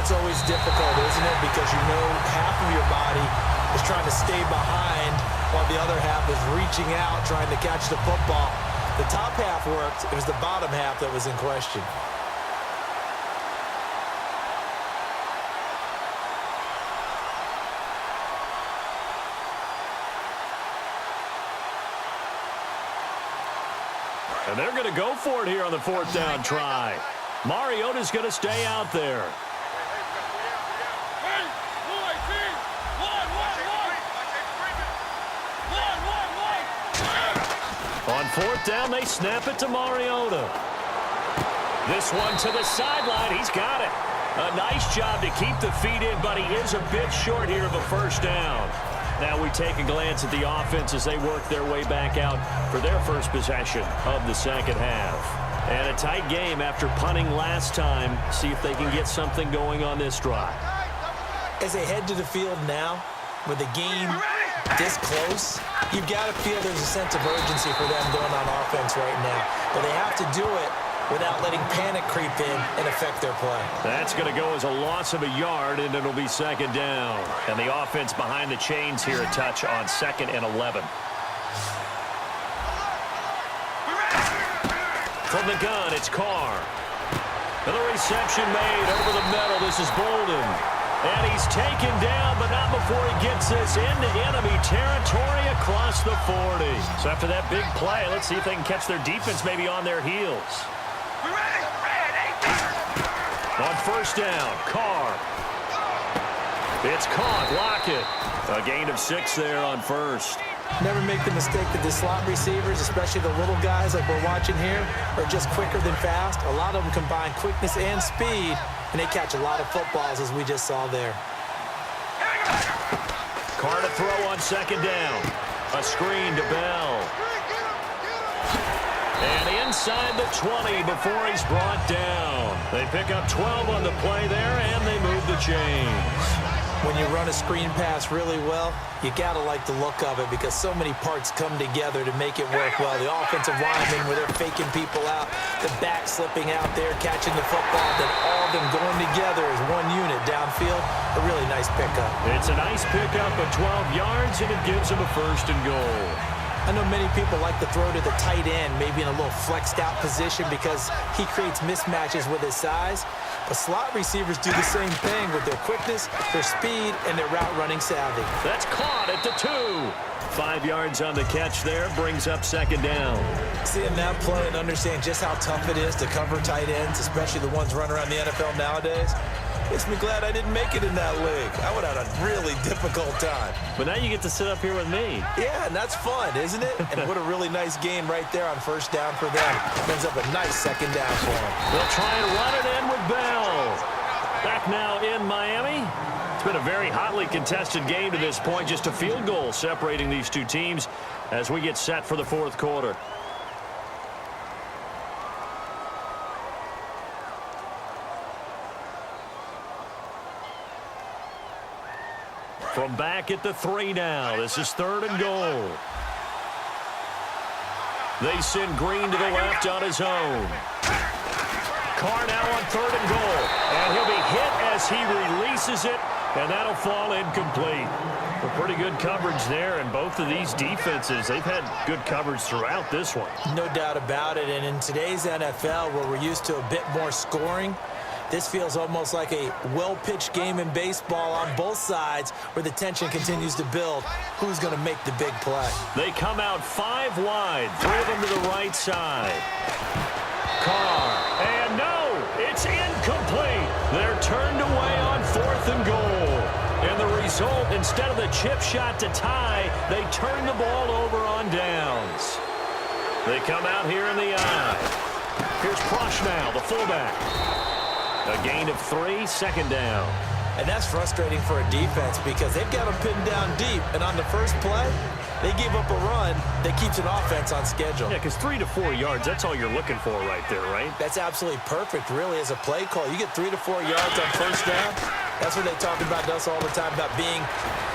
That's always difficult, isn't it? Because you know half of your body is trying to stay behind while the other half is reaching out, trying to catch the football. The top half worked. It was the bottom half that was in question. And they're going to go for it here on the fourth down try. Mariota's going to stay out there. On fourth down, they snap it to Mariota. This one to the sideline. He's got it. A nice job to keep the feet in, but he is a bit short here of a first down. Now we take a glance at the offense as they work their way back out for their first possession of the second half. And a tight game after punting last time. See if they can get something going on this drive. As they head to the field now, with the game this close, you've got to feel there's a sense of urgency for them going on offense right now. But they have to do it without letting panic creep in and affect their play. That's going to go as a loss of a yard, and it'll be second down. And the offense behind the chains here a touch on 2nd and 11. From the gun, it's Carr. And the reception made over the middle. This is Bolden. And he's taken down, but not before he gets this into enemy territory across the 40. So after that big play, let's see if they can catch their defense maybe on their heels. On first down, Carr. It's caught. Lockett. A gain of 6 there on first. Never make the mistake that the slot receivers, especially the little guys like we're watching here, are just quicker than fast. A lot of them combine quickness and speed, and they catch a lot of footballs, as we just saw there. Carr to throw on second down. A screen to Bell. And inside the 20 before he's brought down. They pick up 12 on the play there, and they move the chains. When you run a screen pass really well, you got to like the look of it because so many parts come together to make it work well. The offensive linemen, where they're faking people out, the back slipping out there, catching the football, then all of them going together as one unit downfield. A really nice pickup. It's a nice pickup of 12 yards, and it gives them a first and goal. I know many people like to throw to the tight end, maybe in a little flexed out position because he creates mismatches with his size. But slot receivers do the same thing with their quickness, their speed, and their route running savvy. That's caught at the 2. 5 yards on the catch there, brings up second down. Seeing that play and understand just how tough it is to cover tight ends, especially the ones running around the NFL nowadays, makes me glad I didn't make it in that league. I would have had a really difficult time. But now you get to sit up here with me. Yeah, and that's fun, isn't it? And what a really nice game right there on first down for them. Brings up a nice second down for them. They'll try and run it in with Bell. Back now in Miami. It's been a very hotly contested game to this point. Just a field goal separating these two teams as we get set for the fourth quarter. From back at the 3 now. This is 3rd and goal. They send Green to the left on his own. Carr now on 3rd and goal. And he'll be hit as he releases it, and that'll fall incomplete. A pretty good coverage there, and both of these defenses, they've had good coverage throughout this one. No doubt about it, and in today's NFL, where we're used to a bit more scoring, this feels almost like a well-pitched game in baseball on both sides where the tension continues to build. Who's going to make the big play? They come out 5 wide, 3 of them to the right side. Carr, and no, it's incomplete. They're turned away on 4th and goal. And the result, instead of the chip shot to tie, they turn the ball over on downs. They come out here in the eye. Here's Proschnell, the fullback. A gain of 3, second down. And that's frustrating for a defense because they've got them pinned down deep. And on the first play, they gave up a run that keeps an offense on schedule. Yeah, because 3 to 4 yards, that's all you're looking for right there, right? That's absolutely perfect, really, as a play call. You get 3 to 4 yards on first down. That's what they talk about us all the time, about being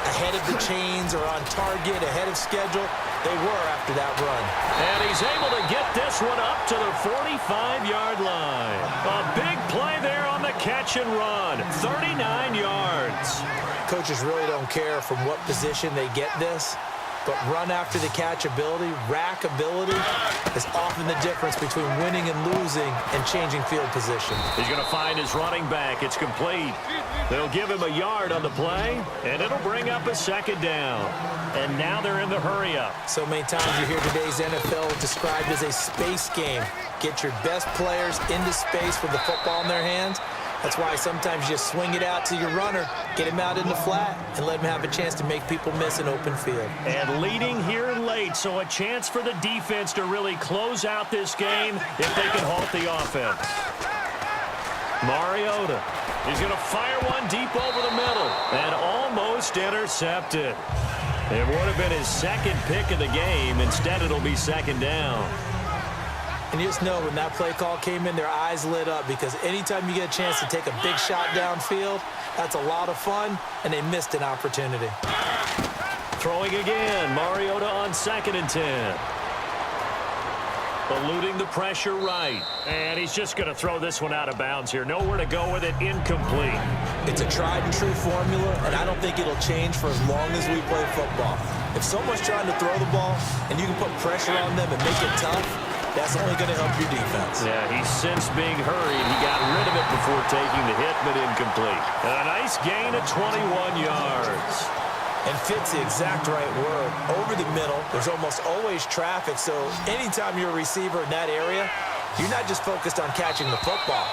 ahead of the chains or on target, ahead of schedule. They were after that run. And he's able to get this one up to the 45-yard line. A big play there on the catch and run, 39 yards. Coaches really don't care from what position they get this, but run after the catch ability, rack ability, is often the difference between winning and losing and changing field position. He's going to find his running back. It's complete. They'll give him a yard on the play, and it'll bring up a second down. And now they're in the hurry-up. So many times you hear today's NFL described as a space game. Get your best players into space with the football in their hands. That's why sometimes you just swing it out to your runner, get him out in the flat, and let him have a chance to make people miss an open field. And leading here late, so a chance for the defense to really close out this game if they can halt the offense. Mariota. He's going to fire one deep over the middle and almost intercepted. It would have been his second pick of the game. Instead, it'll be second down. And you just know when that play call came in, their eyes lit up because anytime you get a chance to take a big shot downfield, that's a lot of fun, and they missed an opportunity. Throwing again, Mariota on 2nd and 10. Eluding the pressure right. And he's just going to throw this one out of bounds here. Nowhere to go with it, incomplete. It's a tried and true formula, and I don't think it'll change for as long as we play football. If someone's trying to throw the ball and you can put pressure on them and make it tough, that's only going to help your defense. Yeah, he's since being hurried. He got rid of it before taking the hit, but incomplete. A nice gain of 21 yards. And fits the exact right word. Over the middle, there's almost always traffic, so anytime you're a receiver in that area, you're not just focused on catching the football.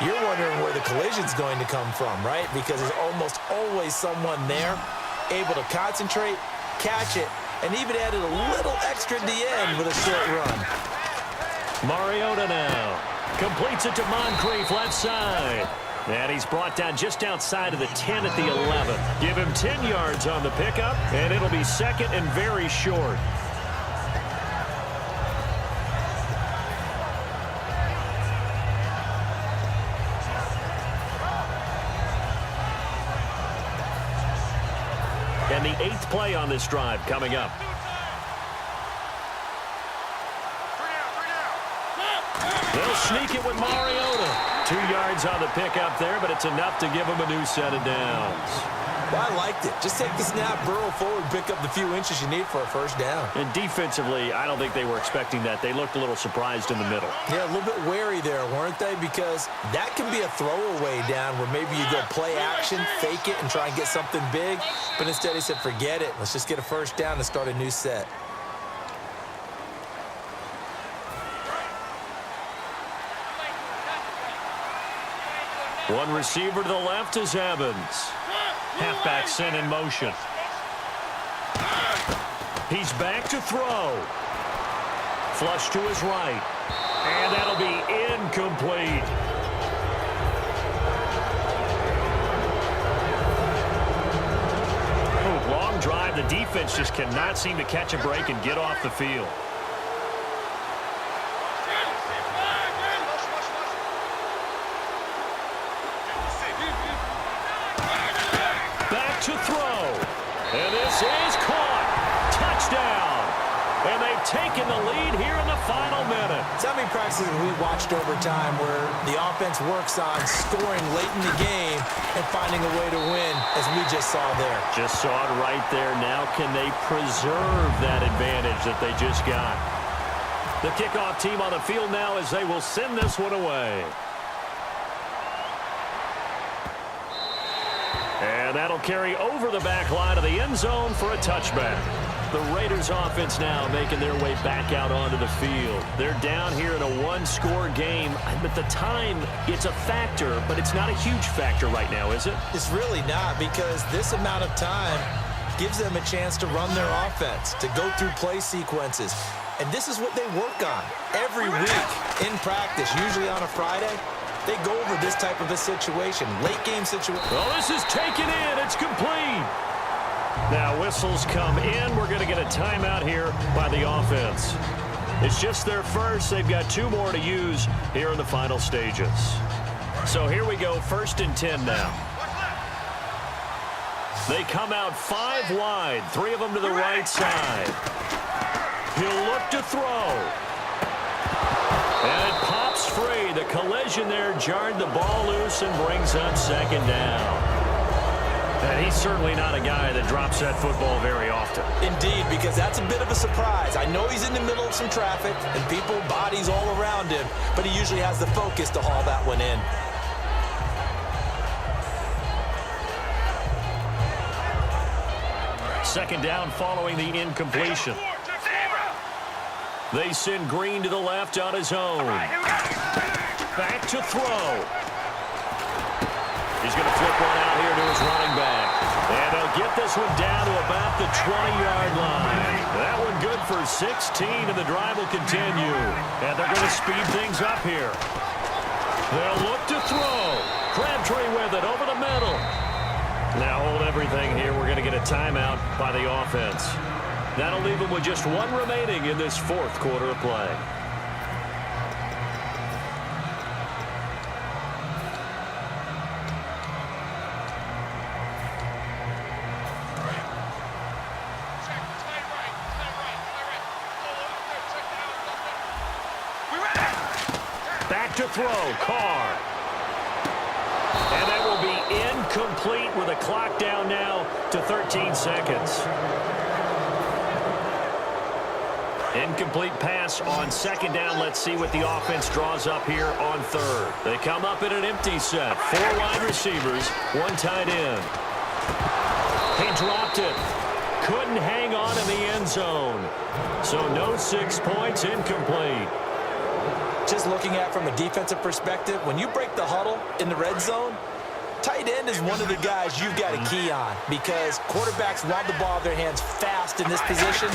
You're wondering where the collision's going to come from, right? Because there's almost always someone there able to concentrate, catch it, and even added a little extra at the end with a short run. Mariota now completes it to Moncrief, left side. And he's brought down just outside of the 10 at the 11. Give him 10 yards on the pickup, and it'll be second and very short. And the 8th play on this drive coming up. They'll sneak it with Mariota. 2 yards on the pickup there, but it's enough to give him a new set of downs. Well, I liked it. Just take the snap, burrow forward, pick up the few inches you need for a first down. And defensively, I don't think they were expecting that. They looked a little surprised in the middle. Yeah, a little bit wary there, weren't they? Because that can be a throwaway down where maybe you go play action, fake it, and try and get something big. But instead he said, forget it. Let's just get a first down and start a new set. One receiver to the left is Evans. Halfback sent in motion. He's back to throw. Flush to his right. And that'll be incomplete. Oh, long drive. The defense just cannot seem to catch a break and get off the field. To throw. And this is caught. Touchdown. And they've taken the lead here in the final minute. So many practices we watched over time where the offense works on scoring late in the game and finding a way to win, as we just saw there. Just saw it right there. Now can they preserve that advantage that they just got? The kickoff team on the field now as they will send this one away. And that'll carry over the back line of the end zone for a touchback. The Raiders offense now making their way back out onto the field. They're down here in a one-score game. At the time, it's a factor, but it's not a huge factor right now, is it? It's really not, because this amount of time gives them a chance to run their offense, to go through play sequences. And this is what they work on every week in practice, usually on a Friday. They go over this type of a situation, late game situation. Well, this is taken in. It's complete. Now whistles come in. We're going to get a timeout here by the offense. It's just their first. They've got 2 more to use here in the final stages. So here we go, 1st and 10 now. They come out 5 wide, 3 of them to the right side. He'll look to throw. And it pops breaks free. The collision there jarred the ball loose and brings up second down. And he's certainly not a guy that drops that football very often. Indeed, because that's a bit of a surprise. I know he's in the middle of some traffic and people, bodies all around him, but he usually has the focus to haul that one in. Second down following the incompletion. They send Green to the left on his own. Back to throw. He's going to flip one out here to his running back. And they'll get this one down to about the 20-yard line. That one good for 16, and the drive will continue. And they're going to speed things up here. They'll look to throw. Crabtree with it over the middle. Now hold everything here. We're going to get a timeout by the offense. That'll leave them with just one remaining in this fourth quarter of play. Back to throw, Carr. And that will be incomplete with a clock down now to 13 seconds. Incomplete pass on second down. Let's see what the offense draws up here on third. They come up in an empty set. 4 wide receivers, 1 tight end. He dropped it. Couldn't hang on in the end zone. So no 6 points, incomplete. Just looking at it from a defensive perspective, when you break the huddle in the red zone, tight end is one of the guys you've got a key on because quarterbacks want the ball in their hands fast in this position,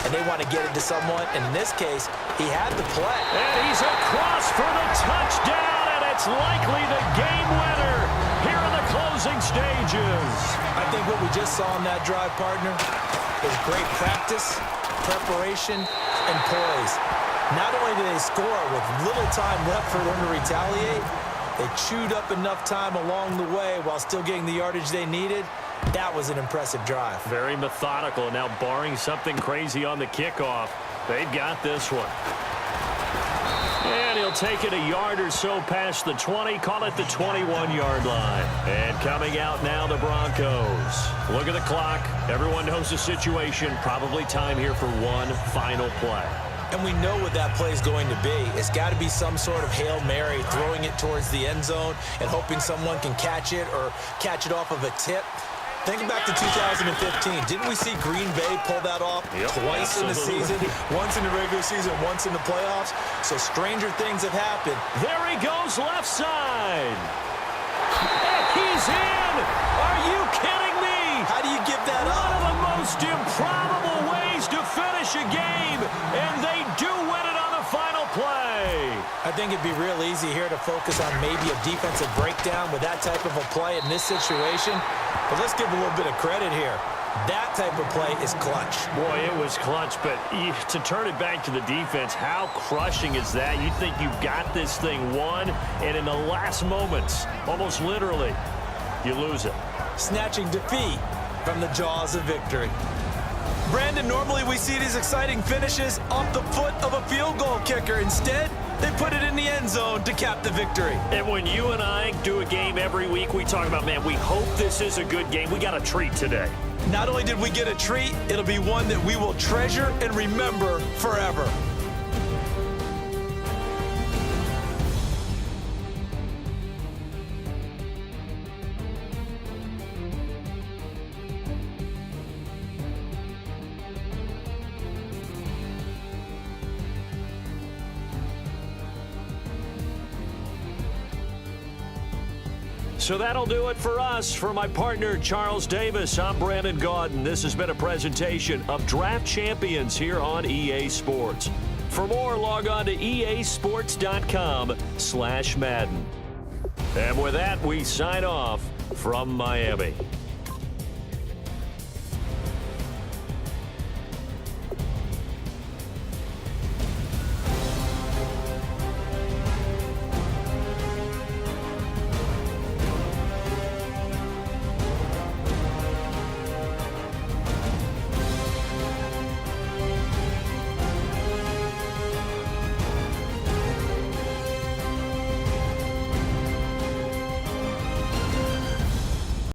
and they want to get it to someone. And in this case, he had the play. And he's across for the touchdown, and it's likely the game winner here in the closing stages. I think what we just saw in that drive, partner, is great practice, preparation, and poise. Not only did they score with little time left for them to retaliate, they chewed up enough time along the way while still getting the yardage they needed. That was an impressive drive. Very methodical. Now, barring something crazy on the kickoff, they've got this one. And he'll take it a yard or so past the 20, call it the 21-yard line. And coming out now, the Broncos. Look at the clock. Everyone knows the situation. Probably time here for one final play. And we know what that play is going to be. It's got to be some sort of Hail Mary, throwing it towards the end zone and hoping someone can catch it or catch it off of a tip. Thinking back to 2015, didn't we see Green Bay pull that off twice in the season? Once in the regular season, once in the playoffs. So stranger things have happened. There he goes, left side. And he's in! Are you kidding me? How do you give that up? One of the most improbable ways to finish a game, and they do win it on the final play. I think it'd be real easy here to focus on maybe a defensive breakdown with that type of a play in this situation. But let's give a little bit of credit here. That type of play is clutch. Boy, it was clutch, but to turn it back to the defense, how crushing is that? You think you've got this thing won, and in the last moments, almost literally, you lose it. Snatching defeat from the jaws of victory. Brandon, normally we see these exciting finishes off the foot of a field goal kicker. Instead, they put it in the end zone to cap the victory. And when you and I do a game every week, we talk about, man, we hope this is a good game. We got a treat today. Not only did we get a treat, it'll be one that we will treasure and remember forever. So that'll do it for us. For my partner, Charles Davis, I'm Brandon Gaudin. This has been a presentation of Draft Champions here on EA Sports. For more, log on to easports.com/Madden. And with that, we sign off from Miami.